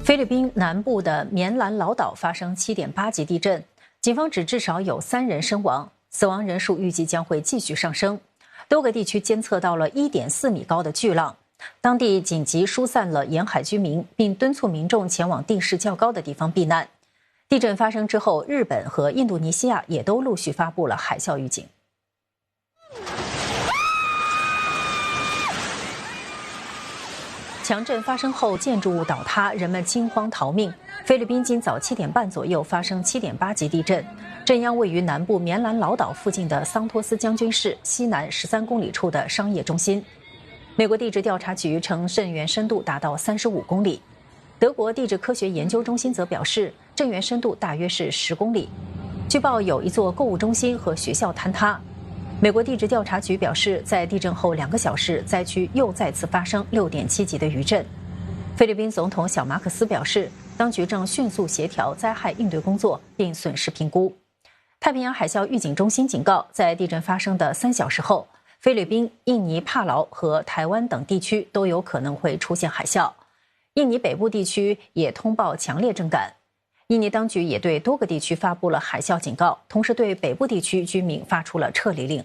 菲律宾南部的棉兰老岛发生7.8级地震，警方指至少有3人身亡，死亡人数预计将会继续上升。多个地区监测到了1.4米高的巨浪，当地紧急疏散了沿海居民，并敦促民众前往地势较高的地方避难。地震发生之后，日本和印度尼西亚也都陆续发布了海啸预警。强震发生后，建筑物倒塌，人们惊慌逃命。菲律宾今早7点半左右发生7.8级地震，震央位于南部棉兰老岛附近的桑托斯将军市西南13公里处的商业中心。美国地质调查局称震源深度达到35公里，德国地质科学研究中心则表示震源深度大约是10公里。据报有一座购物中心和学校坍塌。美国地质调查局表示，在地震后2个小时，灾区又再次发生6.7级的余震。菲律宾总统小马可斯表示，当局正迅速协调灾害应对工作，并损失评估。太平洋海啸预警中心警告，在地震发生的3小时后，菲律宾、印尼帕劳和台湾等地区都有可能会出现海啸。印尼北部地区也通报强烈震感。印尼当局也对多个地区发布了海啸警告，同时对北部地区居民发出了撤离令。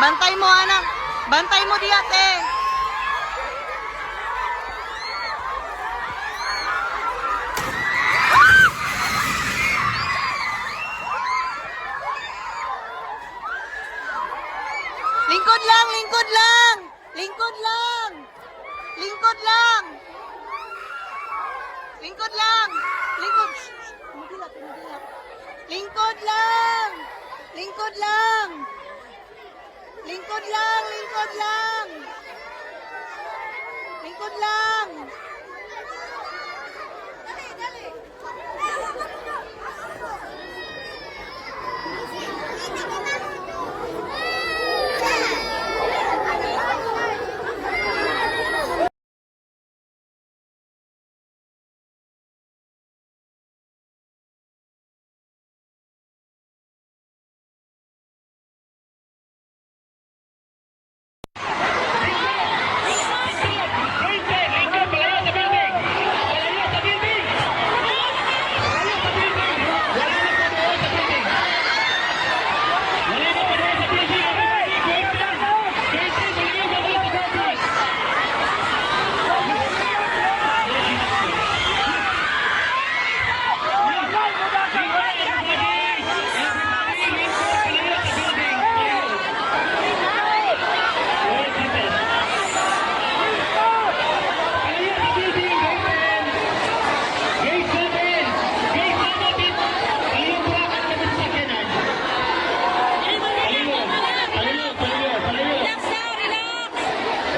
Bantay mo, anak. Bantay mo di ate. Lingkod lang, lingkod lang. Lingkod lang. Lingkod lang. Lingkod lang. Lingkod. Tumigilak, tumigilak. Lingkod lang. Lingkod lang. Lingkod lang, lingkod lang. Lingkod lang. Dali, dali.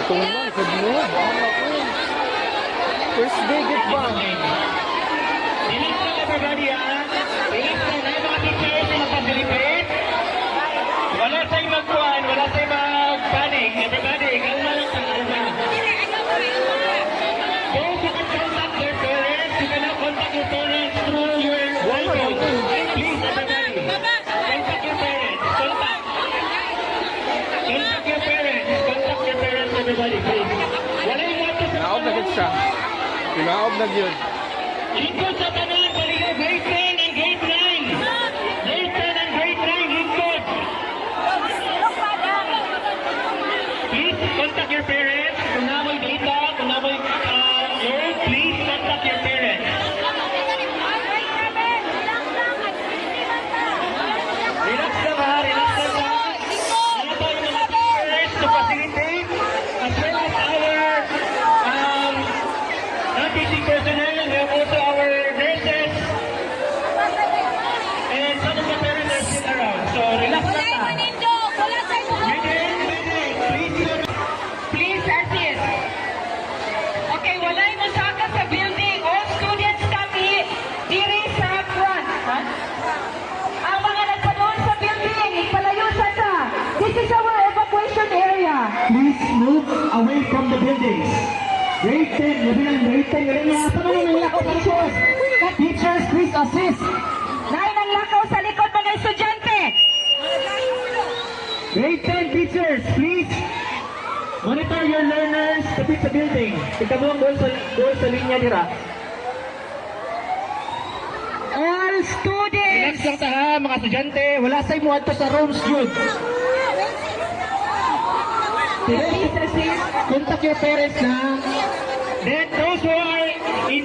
Itong lang, sa buwan. Bahala ko. First day, get ba? Relax lang everybody ha. Relax lang ha. Mga teachers na magpabilipit. Wala tayong magkuhan. Wala tayong mag-panic. Everybody, kalma lang sa kalma. Those who can contact their parents, you cannot contact your parents through your iPhone. Please, everybody. Contact your parents. Contact. Contact your parents. Contact your parents, everybody, please. Wala yung wato sa Pinaob na gid siya. Pinaob na yun. Lingkod sa tanan, baliga, grade 10 and grade 9. Grade 10 and grade 9, lingkod. Please contact your parents. Kung namoy data, kung namoy load, please contact your parents. Relax lang ha, relax lang ha. Ano ba yung mga teachers to facilitate as well as our non-teaching personnel. We have also our nurses and some of the parents are still around. So relax lang ha. Please assist. Okay, walay mo saka sa building. All students come here. Diri sa front. Ha? Ang mga nagpadoon sa building, palayo sa ta. This is our evacuation area. Please move away from the buildings. Grade 10, labi ng grade 10. Galing mga sa mga ng lakaw teachers. Teachers, please assist. Nay nang lakaw sa likod mga estudyante. Grade 10 teachers, please monitor your learners kapit sa building. Tignan mo ang goal sa linya nila. All students. Relax lang ta ha, mga estudyante. Wala sa'yo mo ato sa rooms, yun. Please assist. Contact your parents na. Then those who are in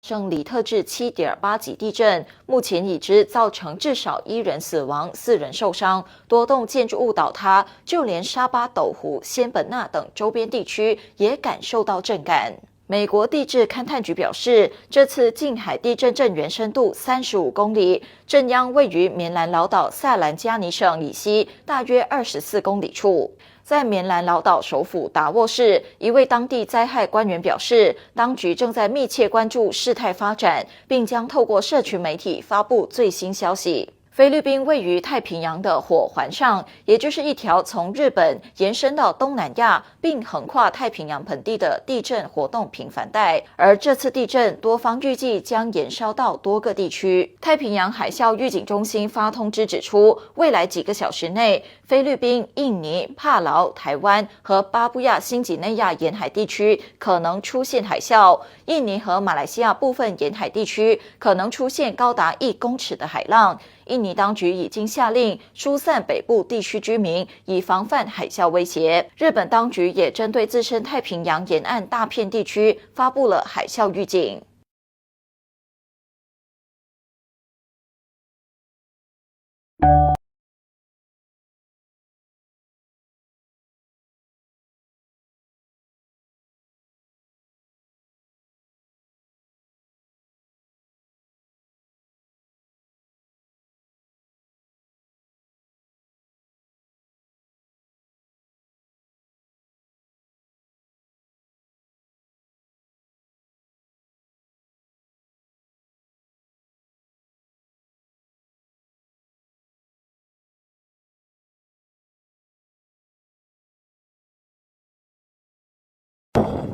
圣里特制7.8级地震，目前已知造成至少1人死亡、4人受伤，多栋建筑物倒塌，就连沙巴斗湖、仙本那等周边地区也感受到震感。美国地质勘探局表示，这次近海地震震源深度35公里，震央位于棉兰老岛萨兰加尼省以西大约24公里处。在棉兰老岛首府达沃市，一位当地灾害官员表示，当局正在密切关注事态发展，并将透过社群媒体发布最新消息。菲律宾位于太平洋的火环上，也就是一条从日本延伸到东南亚并横跨太平洋盆地的地震活动频繁带，而这次地震多方预计将延烧到多个地区。太平洋海啸预警中心发通知指出，未来几个小时内，菲律宾、印尼、帕劳、台湾和巴布亚新几内亚沿海地区可能出现海啸，印尼和马来西亚部分沿海地区可能出现高达1公尺的海浪。印尼当局已经下令疏散北部地区居民，以防范海啸威胁。日本当局也针对自身太平洋沿岸大片地区发布了海啸预警。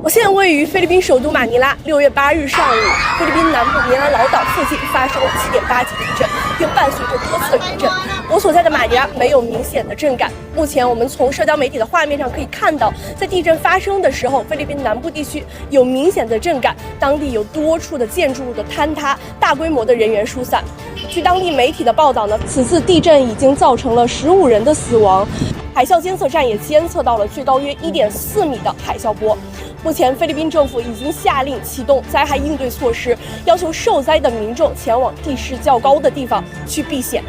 我现在位于菲律宾首都马尼拉。6月8日上午，菲律宾南部棉兰老岛附近发生了7.8级地震，并伴随着多次余震。我所在的马尼拉没有明显的震感。目前我们从社交媒体的画面上可以看到，在地震发生的时候，菲律宾南部地区有明显的震感，当地有多处的建筑物的坍塌，大规模的人员疏散。据当地媒体的报道呢，此次地震已经造成了15人的死亡。海啸监测站也监测到了最高约1.4米的海啸波。目前，菲律宾政府已经下令启动灾害应对措施，要求受灾的民众前往地势较高的地方去避险。